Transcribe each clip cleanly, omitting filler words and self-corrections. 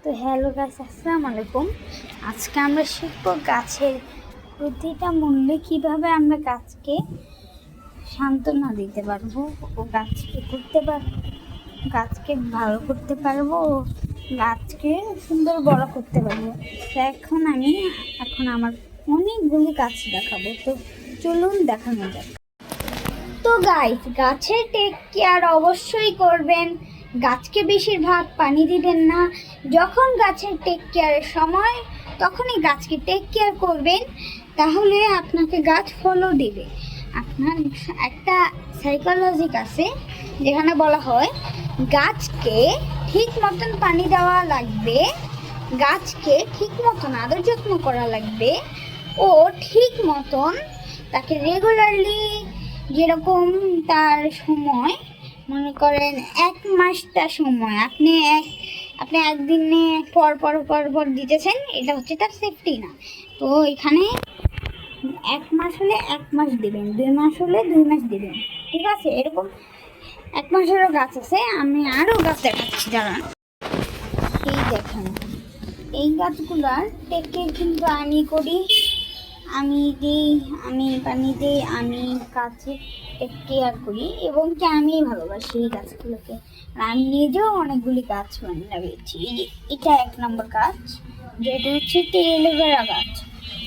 তো hello guys, আসসালামু আলাইকুম। আজকে আমরা শিখব গাছের প্রতিটা মূল্যে কিভাবে আমরা গাছকে সান্ত্বনা দিতে পারবো ও গাছকে ভালো করতে পারবো ও গাছকে সুন্দর বড় করতে পারবো। তো এখন আমার অনেকগুলি গাছ দেখাবো, তো চলুন দেখানো যাক। তো গাইস, গাছের টেক কেয়ার অবশ্যই করবেন। গাছকে বেশিরভাগ পানি দিবেন না। যখন গাছের টেক কেয়ারের সময় তখনই গাছকে টেক কেয়ার করবেন, তাহলে আপনাকে গাছ ফলও দিবে। আপনার একটা সাইকোলজিক আছে যেখানে বলা হয় গাছকে ঠিক মতন পানি দেওয়া লাগবে, গাছকে ঠিক মতন আদর যত্ন করা লাগবে ও ঠিক মতন তাকে রেগুলারলি, যেরকম তার সময়, মনে করেন 1 মাসটা সময় আপনি একদিনে পর দিতেছেন, এটা হচ্ছে তার সেফটি না। তো এখানে 1 মাস হলে 1 মাস দিবেন, 2 মাস হলে 2 মাস দিবেন, ঠিক আছে? এরকম 1 মাসেরও গাছ আছে। আমি আরও গাছ দেখাচ্ছি, দাঁড়ান। এই দেখেন, এই গাছগুলার টেক কেয়ার কিন্তু আমি করি, আমি পানি দিই, আমি গাছে টেক কেয়ার করি এবং কি আমি ভালোবাসি এই গাছগুলোকে। আর আমি নিজেও অনেকগুলি গাছ লাগিয়েছি। এটা 1 নম্বর গাছ, যেটা হচ্ছে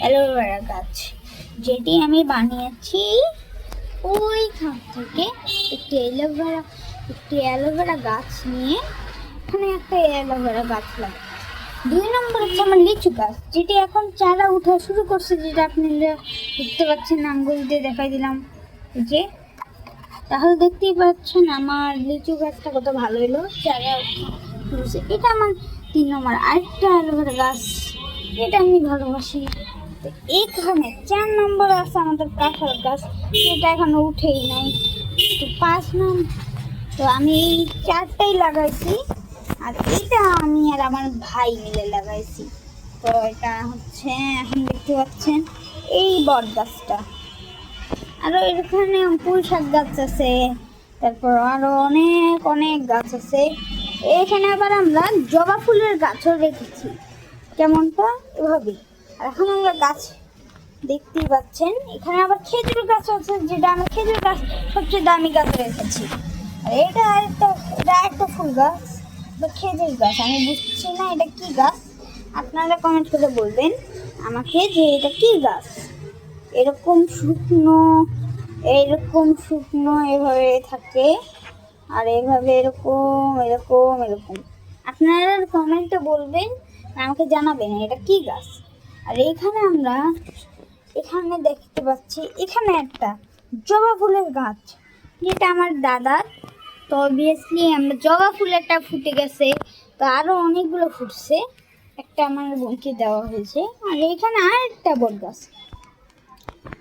অ্যালোভেরা গাছ, যেটি আমি বানিয়েছি ওইখান থেকে একটি অ্যালোভেরা গাছ নিয়ে এখানে একটা অ্যালোভেরা গাছ লাগে। 2 নম্বর হচ্ছে আমার লিচু গাছ, যেটি এখন চারা উঠা শুরু করছে, যেটা আপনারা দেখতে পাচ্ছেন, আঙ্গুল দিয়ে দেখাই দিলাম যে, তাহলে দেখতেই পাচ্ছেন আমার লিচু গাছটা কত ভালো হলো, চারা উঠছে। এটা আমার 3 নম্বর আরেকটা অ্যালোভেরা গাছ, এটা আমি ভালোবাসি। তো এখানে 4 নম্বর আছে আমাদের কাঁঠাল গাছ, এটা এখনো উঠেই নাই। তো 5 নম্বর, তো আমি এই 4টাই লাগাইছি, আর এটা আমি আর আমার ভাই মিলে লাগাইছি। তো এটা হচ্ছে এখন দেখতে পাচ্ছেন এই বট গাছটা। আরও এখানে পুঁই শাক গাছ আছে, তারপর আরও অনেক গাছ আছে। এখানে আবার আমরা জবা ফুলের গাছও রেখেছি, কেমনটা এভাবে। আর এখন আমরা গাছ দেখতেই পাচ্ছেন, এখানে আবার খেজুর গাছ আছে, যেটা আমরা খেজুর গাছ সবচেয়ে দামি গাছ রেখেছি। আর এটা একটা ফুল গাছ বা খেজুর গাছ, আমি বুঝছি না এটা কি গাছ। আপনারা কমেন্ট করে বলবেন আমাকে যে এটা কি গাছ। এরকম শুকনো এভাবে থাকে, আর এভাবে এরকম আপনারা কমেন্টে বলবেন, আমাকে জানাবেন এটা কি গাছ। আর এখানে দেখতে পাচ্ছি এখানে একটা জবা ফুলের গাছ, যেটা আমার দাদার। তো অবভিয়াসলি আমরা জবা ফুল একটা ফুটে গেছে, তো আরও অনেকগুলো ফুটছে, একটা আমার বোনকে দেওয়া হয়েছে। আর এখানে আর একটা বট গাছ,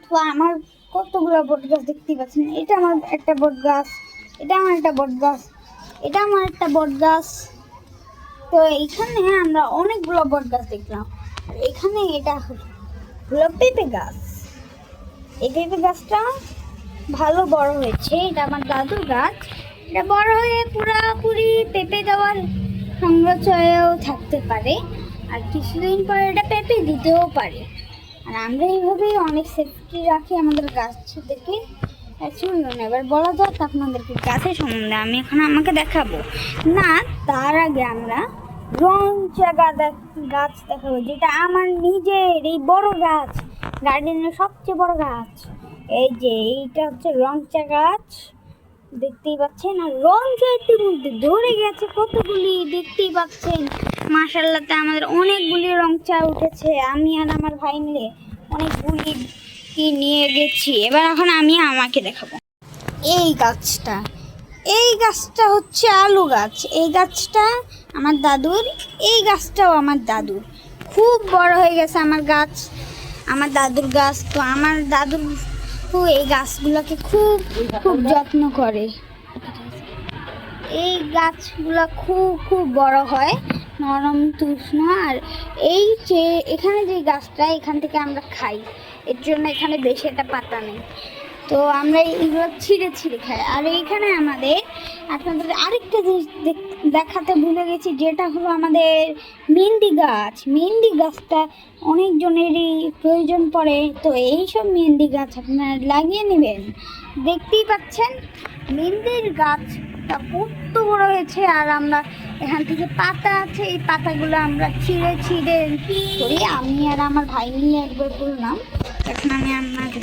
তো আমার কতগুলো বট গাছ দেখতেই পাচ্ছেন। এটা আমার একটা বট গাছ, এটা আমার একটা বট গাছ, এটা আমার একটা বট গাছ। তো এইখানে আমরা অনেকগুলো বট গাছ দেখলাম। আর এখানে এটা হলো পেঁপে গাছ। এই পেঁপে গাছটা ভালো বড় হয়েছে, এটা আমার দাদুর গাছ। এটা বড় হয়ে পুরাপুরি পেঁপে দেওয়ার সংগ্রহও থাকতে পারে, আর কিছুদিন পরে এটা পেঁপে দিতেও পারে। আর আমরা এইভাবেই অনেক সেফটি রাখি আমাদের গাছদেরকে। শুনুন, এবার বলা যাক আপনাদেরকে গাছের সম্বন্ধে। আমি এখন আমাকে দেখাবো না, তার আগে আমরা রংচা গাছ দেখাবো, যেটা আমার নিজের এই বড় গাছ, গার্ডেনের সবচেয়ে বড় গাছ। এই যে এইটা হচ্ছে রংচা গাছ, দেখতেই পাচ্ছেন। আর রংচা এর মধ্যে ধরে গেছে কতগুলি, দেখতেই পাচ্ছেন। মাশাআল্লাহ, আমাদের অনেকগুলি রংচা উঠেছে। আমি আর আমার ভাই মিলে অনেকগুলি নিয়ে গেছি। এখন আমি আমাকে দেখাবো এই গাছটা হচ্ছে আলু গাছ। এই গাছটা আমার দাদুর, এই গাছটাও আমার দাদুর। খুব বড় হয়ে গেছে আমার দাদুর গাছ। তো আমার দাদু এই গাছগুলোকে খুব যত্ন করে। এই গাছগুলো খুব বড় হয়, নরম তুষ্ণ। আর এই যে এখানে যে গাছটা, এখান থেকে আমরা খাই, এর জন্য এখানে বেশি একটা পাতা নেই। তো আমরা এইগুলো ছিঁড়ে ছিঁড়ে খাই। আর এইখানে আমাদের আপনাদের আরেকটা জিনিস দেখাতে ভুলে গেছি, যেটা হলো আমাদের মেহেন্দি গাছ। মেহেন্দি গাছটা অনেকজনেরই প্রয়োজন পড়ে, তো এইসব মেহেন্দি গাছ আপনারা লাগিয়ে নেবেন। দেখতেই পাচ্ছেন মেহেন্দির গাছটা কত বড় হয়েছে। আর আমরা এখান থেকে পাতা আছে, এই পাতাগুলো আমরা ছিঁড়ে ছিঁড়ে করি। আমি আর আমার ভাই নিয়ে একবার করলাম। এখন আমি আপনাকে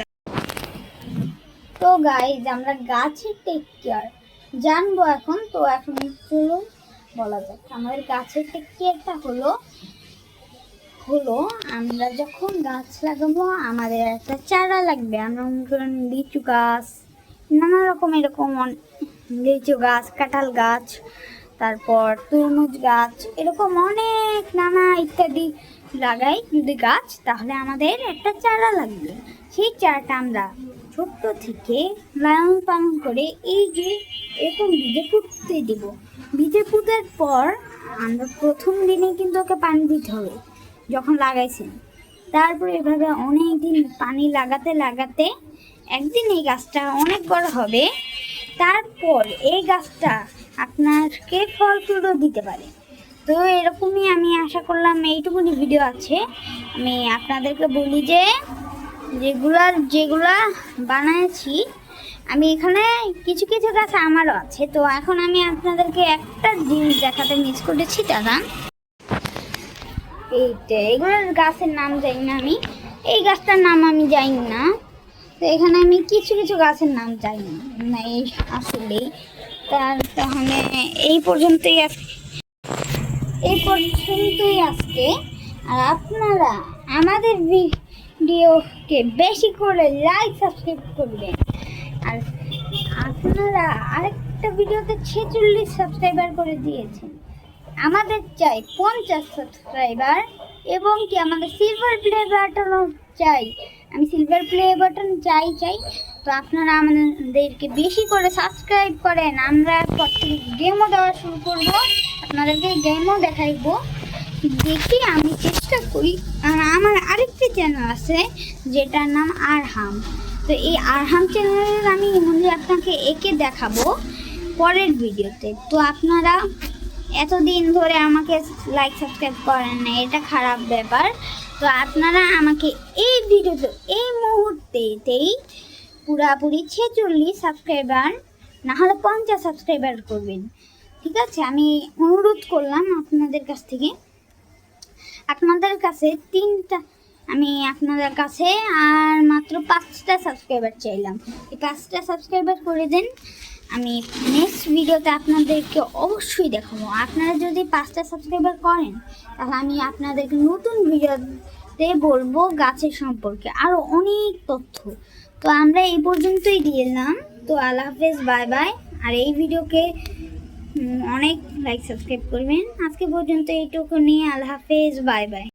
তো গাইজ আমরা গাছের টেক কেয়ার জানবো এখন। তো এখন চলুন বলা যাক। আমাদের গাছের টেক কেয়ারটা হলো আমরা যখন গাছ লাগাবো আমাদের একটা চারা লাগবে। আমরা মনে করেন লিচু গাছ, নানা রকম এরকম লিচু গাছ, কাঁঠাল গাছ, তারপর তরমুজ গাছ, এরকম অনেক নানা ইত্যাদি লাগাই যদি গাছ, তাহলে আমাদের একটা চারা লাগবে। সেই চারাটা আমরা ছোট্ট থেকে লালন পালন করে এই যে এরকম বীজে পুঁততে দেবো। বীজে পুঁতার পর আমরা প্রথম দিনে কিন্তু ওকে পানি দিতে হবে যখন লাগাইছেন। তারপরে এভাবে অনেক দিন পানি লাগাতে লাগাতে একদিন এই গাছটা অনেক বড় হবে। তারপর এই গাছটা আপনাকে ফল ফুলও দিতে পারে। তো এরকমই আমি আশা করলাম এইটুকুনি ভিডিও আছে। আমি আপনাদেরকে বলি যে যেগুলা বানাইছি আমি এখানে কিছু কিছু গাছ আমারও আছে। তো এখন আমি আপনাদেরকে একটা জিনিস দেখাতে মিস করেছি, দাদা এইটা এগুলোর গাছের নাম জানি না, আমি এই গাছটার নাম আমি জানি না। তো এখানে আমি কিছু কিছু গাছের নাম জানি না এই আসলেই। তাহলে এই পর্যন্তই আজকে। আর আপনারা আমাদের ভিডিওকে বেশি করে লাইক সাবস্ক্রাইব করবেন। আর আপনারা আরেকটা ভিডিওতে 46 সাবস্ক্রাইবার করে দিয়েছেন। আমাদের চাই 50 সাবস্ক্রাইবার, এবং কি আমাদের সিলভার প্লে বাটনও চাই। আমি সিলভার প্লে বাটন চাই। তো আপনারা আমাদেরকে বেশি করে সাবস্ক্রাইব করেন। আমরা পর থেকে গেমও দেওয়া শুরু করব, আপনাদেরকে গেমও দেখাইব। দেখি আমি চেষ্টা করি। আর আমার আরেকটি চ্যানেল আছে যেটার নাম আরহাম। তো এই আরহাম চ্যানেলের আমি আপনাকে একে দেখাবো পরের ভিডিওতে। তো আপনারা এতদিন ধরে আমাকে লাইক সাবস্ক্রাইব করেন না, এটা খারাপ ব্যাপার। তো আপনারা আমাকে এই ভিডিওতে এই মুহূর্তেই পুরাপুরি 46 সাবস্ক্রাইবার না হলে 50 সাবস্ক্রাইবার করবেন, ঠিক আছে? আমি অনুরোধ করলাম আপনাদের কাছ থেকে। আপনাদের কাছে আমি আপনাদের কাছে আর মাত্র 5টা সাবস্ক্রাইবার চাইলাম। এই 5টা সাবস্ক্রাইবার করে দেন। আমি নেক্সট ভিডিওতে আপনাদেরকে অবশ্যই দেখাবো। আপনারা যদি 5টা সাবস্ক্রাইবার করেন তাহলে আমি আপনাদেরকে নতুন ভিডিওতে বলবো গাছের সম্পর্কে আরও অনেক তথ্য। তো আমরা এই পর্যন্তই দিলাম। তো আল্লাহ হাফেজ, বাই বাই। আর এই ভিডিওকে অনেক লাইক সাবস্ক্রাইব করবেন। আজকে পর্যন্ত এইটুকু নিয়ে আল্লাহ হাফেজ, বাই বাই।